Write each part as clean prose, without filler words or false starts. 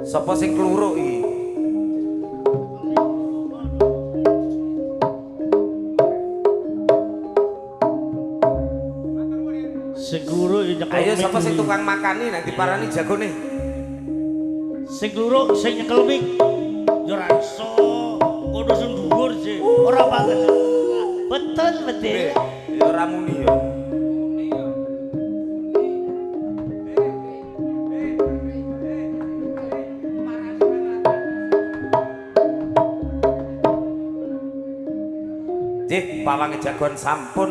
Sapa sing kluruk iki? Sing kluruk nyekel. Ayo sapa sing tukang makani nek diparani jagone? Sing kluruk sing nyekel mik. Yo ora iso. Kudu sing dhuwur sih. Ora banget. Betul betul. Ya ora muni ya. Nggih, pawange jagon sampun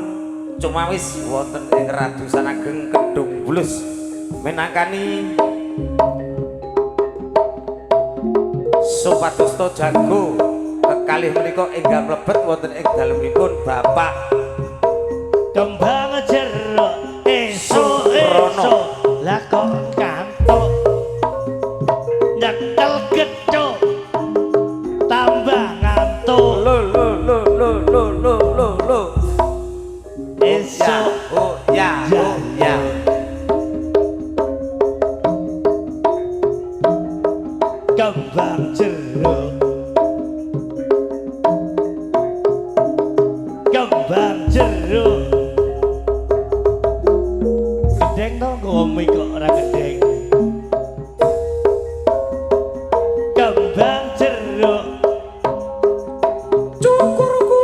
cumawis wonten ing Radusan Ageng Kedung Bulus menangkani supados to jago kekalih menika enggal mlebet wonten ing dalemipun Bapak Kembang jeruk esuk-esuk lah kok kantuk nyekel gedhok tambah ngantuk lo esuk ya kembang jeruk kembang jeruk gedeng to ngomong kok ora gedeng kembang jeruk cukurku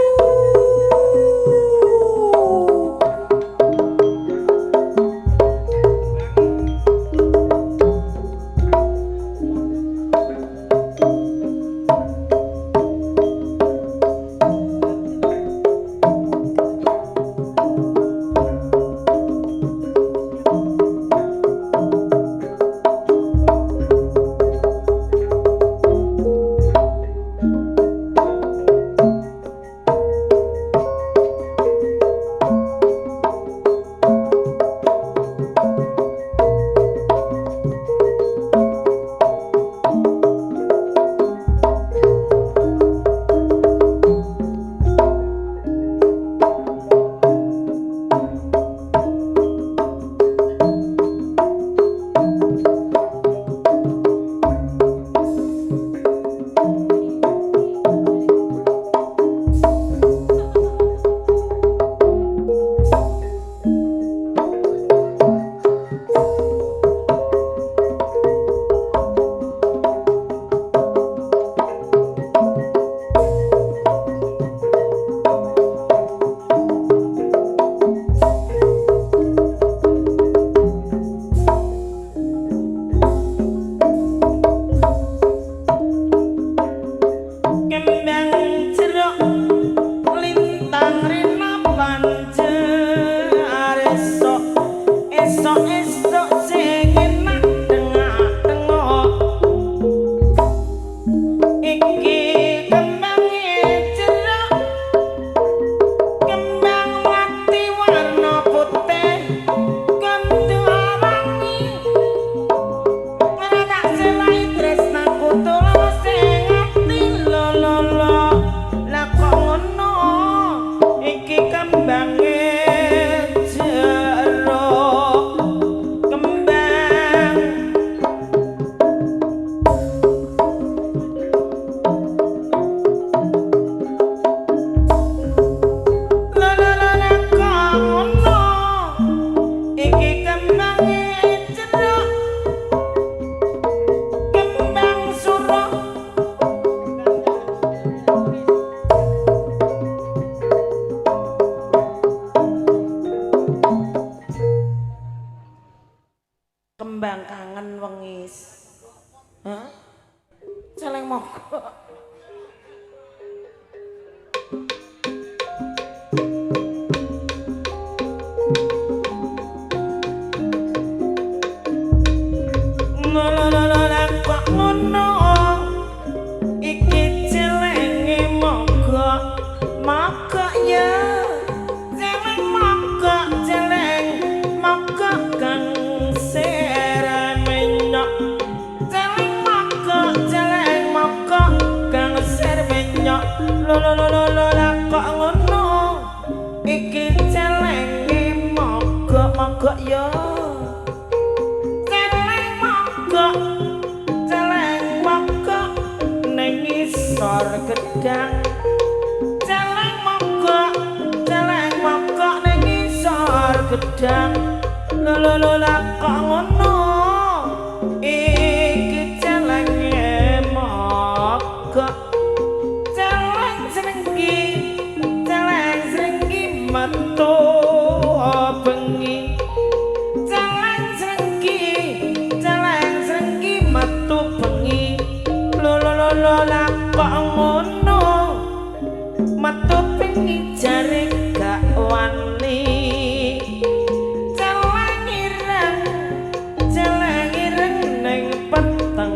kembang kangen wengis. Hah? Celeng moko. Kok ngono iki celenge mogok mogok ya celeng mogok celeng mogok kang serem menyok celeng mogok kang serem menyok lo kok ngono iki celenge mogok mogok ya celeng mogok celeng gedang celeng mogok ning isor gedang lho kok ngono iki celenge mogok celeng srenggi metu bengi celeng srenggi metu bengi lho kok ngono metu bengi jare gak wani celeng ireng ning peteng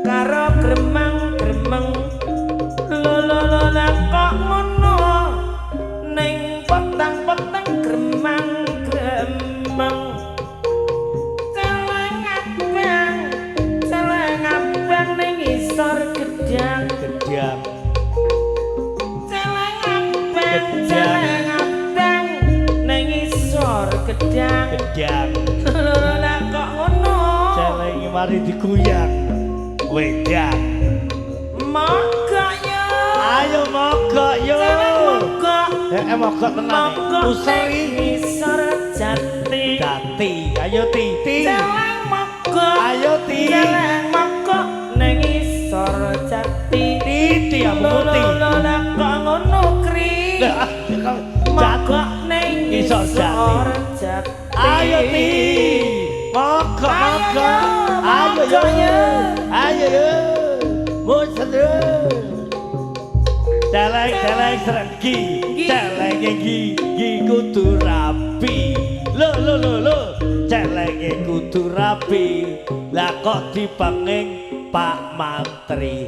karo gremeng lho kok ngono ning peteng gremeng celeng abang ning isor gedang celeng abang ning isor gedang lho kok ngono celeng mari diguyang wedang mogok yo ayo mogok yo mogok tenan useri isor jati ayo ti celeng mogok ayo ti celeng mogok ning isor jati ti abu ti lho kok ngono kri mogok ning isor jati ayo ti mogok ayo yo musedre celeng serenggi celeng gigi kudu rapi lo celeng kudu rapi lah kok dipenging Pak Mantri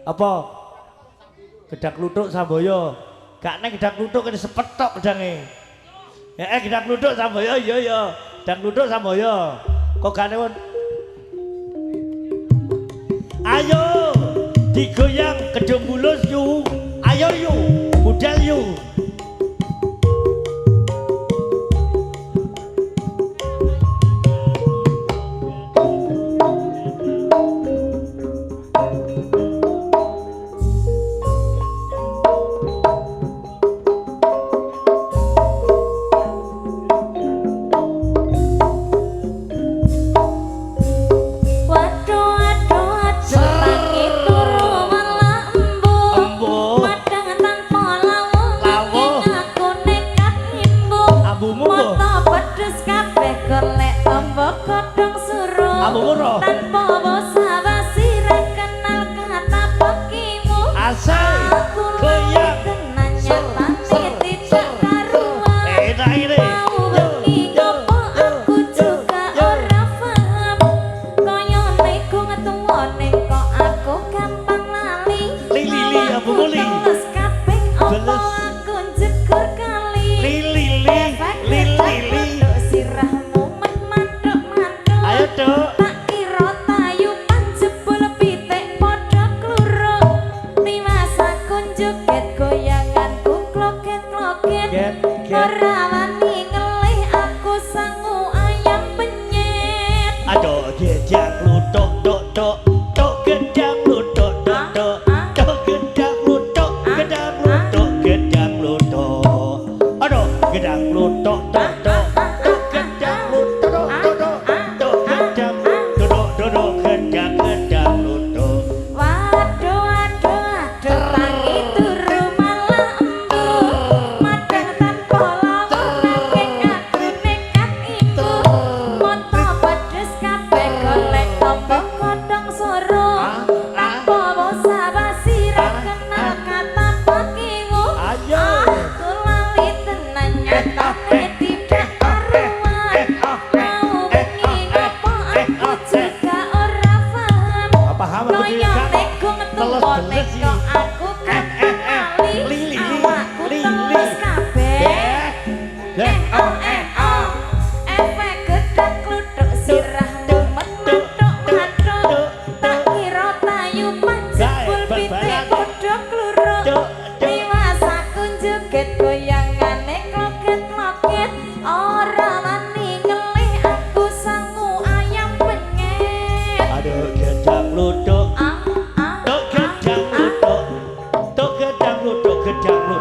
apa gedak luthuk Samboyo gak nek gedak luthuk kene sepetok gedange gedak luthuk Samboyo iya gedak luthuk Samboyo kok gak newon ayo digoyang gedung mulus yu ayo yu budal yu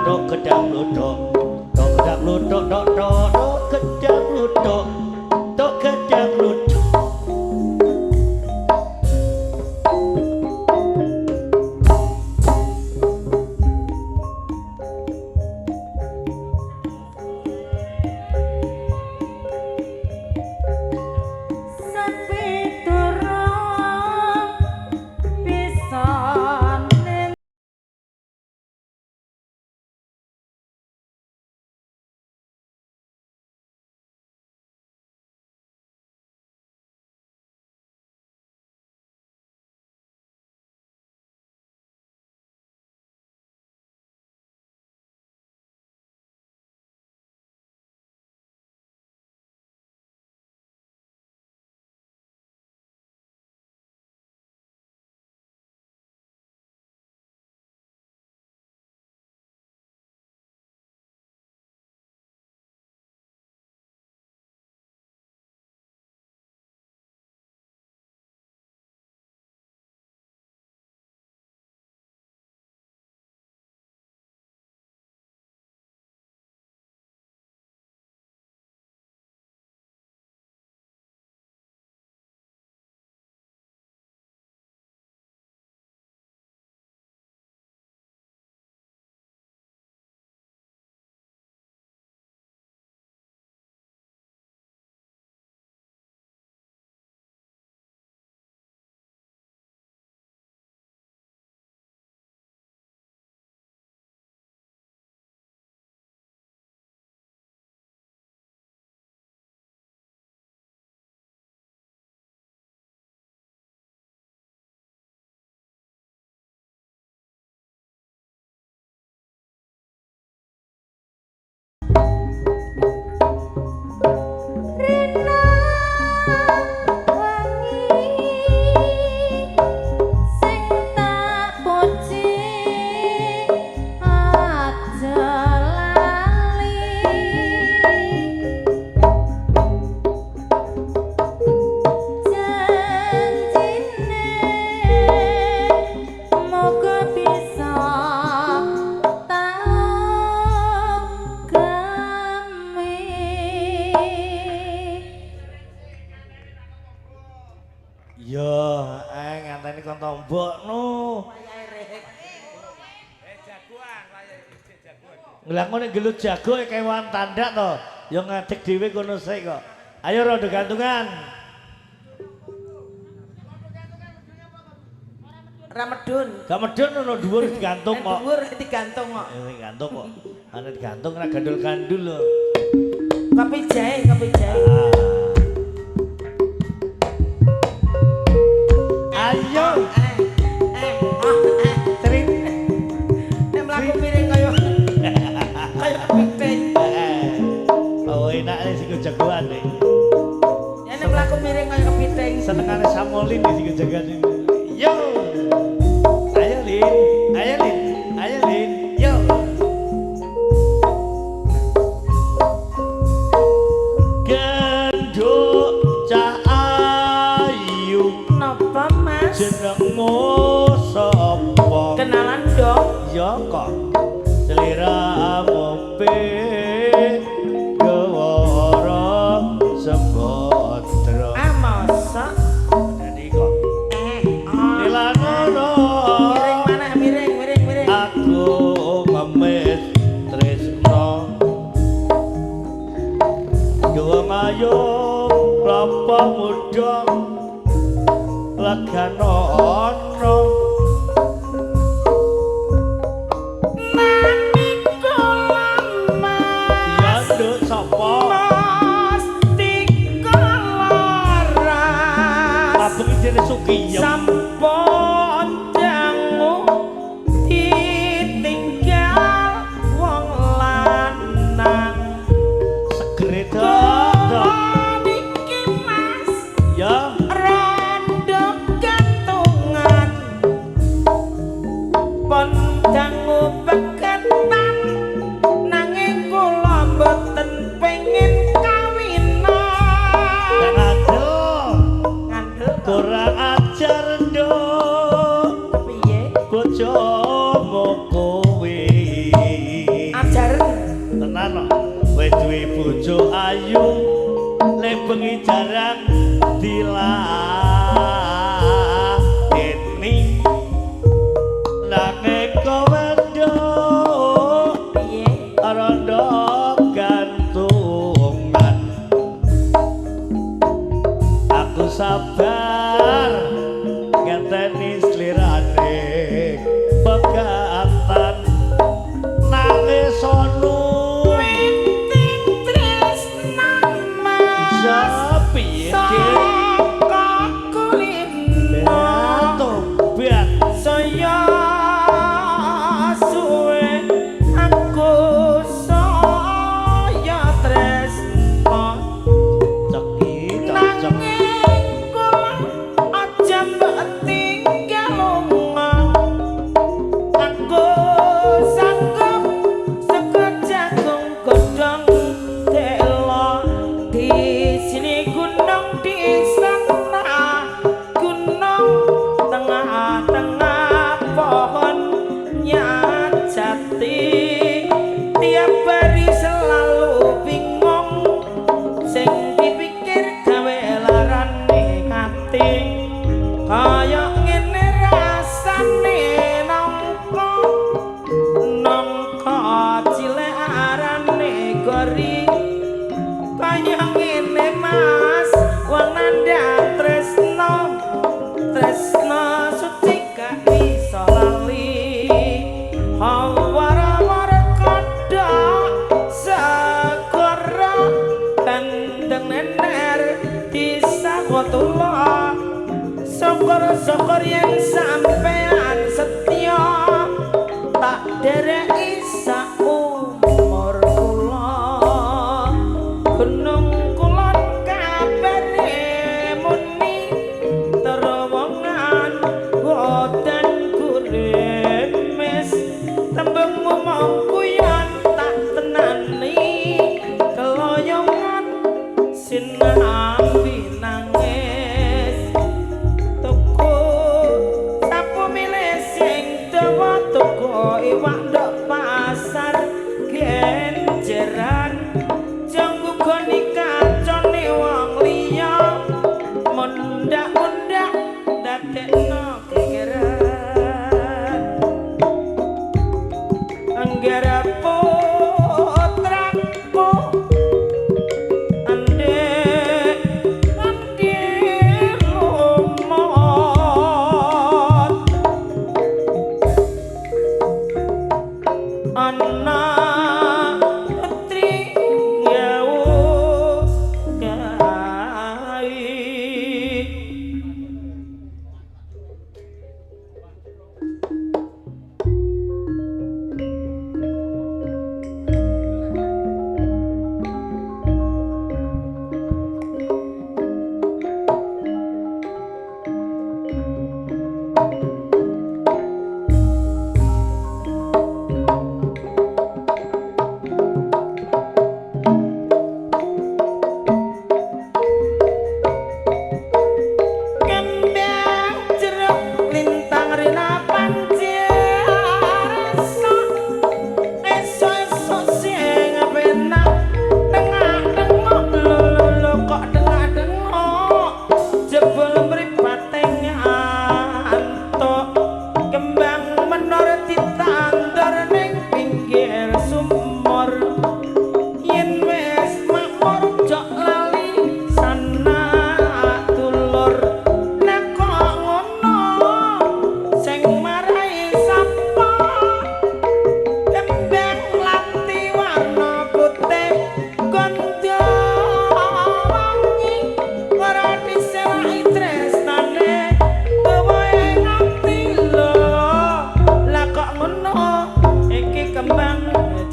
dok kedang ludok dok kedang ludok dok kedang ludok dok kedang ludok Lah ngene gelut jago kewan tandak to. Ya ngadeg dhewe kono sik kok. Ayo rondo gantungan. Ora medun. Gak medun ono dhuwur digantung kok. Dhuwur digantung kok. Digantung kok. Ana digantung ora gandul-gandul lho. Kopi jahe, kopi jahe. Ayo. Tring. Nek mlaku piring kaya kaya piting. Oh enak sing jagoan iki. Ya nek mlaku piring kaya kepiting. Senengane Samolin sing jagoan iki. Yo. Ayo Lin, ayo Lin, ayo Lin. Yo. Genduk cah ayu. Napa Mas? Jenengmu sapa? Kenalan dong. Ya kok seliramu Gewara Sembodra. Ah masa? Jadi kok dilanono Miring mana? Miring. aku ngemis tresno Jawa Mayu Kelapa Muda Legano ono Nani kula tenan kowe duwe bojo ayu lek bengi jarang diladeni nanging kowe Piye? rondo gantungan aku sabar ngenteni slirane pegatan nangis sono Winting tresna mas piye saka kulino tobat saya suwe aku saya tresno ceki cocok aja mbak tinggal lunga aku sanggup saka jagung godhong telo di sini gunung di sana gunung tengah-tengah pohonnya jati tiap hari selalu bingung sing dipikir gawe larane ati kaya ngene rasane nangka cilik arane gori kaya ngene mas wong nandang tresno suci gak bisa lali hawara-wara kodhok segara gandeng nener disawetula syukur-syukur yang sampean setya tak dereki sak umur kula gunung kulon kabare muni terowongan wodan kuremes tembungmu mau kuyon tak tenani keloyongan sinambi nangis tuku sapu milih sing dawa tuku iwak ndok pasar genjeran janggu goni kacone wong liya mundak-mundak dadekno gegeran anggara putraku andek lumot anak putri jauh kai kembang jeruk lintang rina pancirasa esok-esok sing penak tengah-tengok lho kok tengah-tengok jebul mripate ngantuk kembang menor ditandor ning pinggir sumur yen wis makmur jok lali sanak dulur nek kok ngono sing marai sapa kembang lati warna putih gondo wangi ora disewai tresnane kowe nganti lho lah kok ngono iki kembang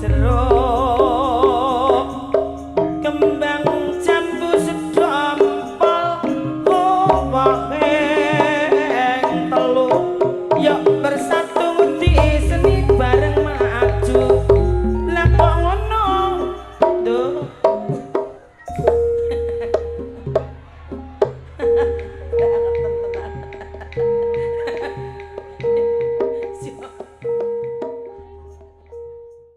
jeruk kembang jambu sedompol waheng telu yuk bersatu di seni bareng maju lah kok ngono duh